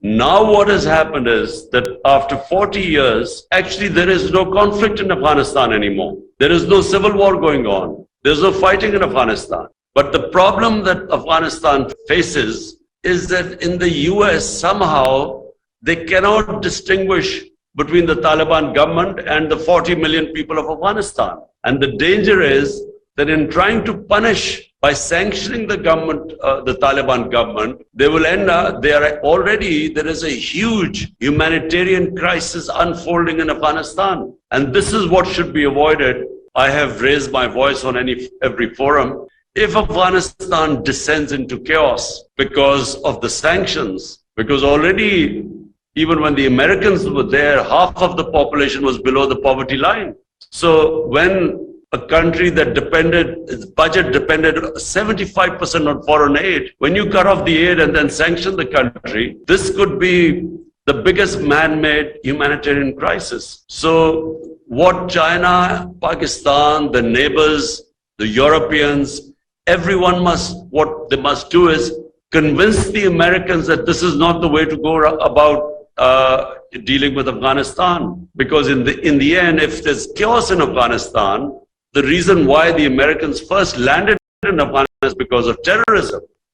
Now what has happened is that after 40 years, actually there is no conflict in Afghanistan anymore. There is no civil war going on. There is no fighting in Afghanistan. But the problem that Afghanistan faces is that in the US somehow they cannot distinguish between the Taliban government and the 40 million people of Afghanistan. And the danger is that in trying to punish by sanctioning the government, the Taliban government, they will end up, there is a huge humanitarian crisis unfolding in Afghanistan. And this is what should be avoided. I have raised my voice on every forum. If Afghanistan descends into chaos because of the sanctions, because already even when the Americans were there, half of the population was below the poverty line. So when a country that its budget depended 75% on foreign aid, when you cut off the aid and then sanction the country, this could be the biggest man-made humanitarian crisis. So what China, Pakistan, the neighbors, the Europeans, everyone what they must do is convince the Americans that this is not the way to go about dealing with Afghanistan. Because in the end, if there's chaos in Afghanistan, the reason why the Americans first landed in Afghanistan is because of terrorism.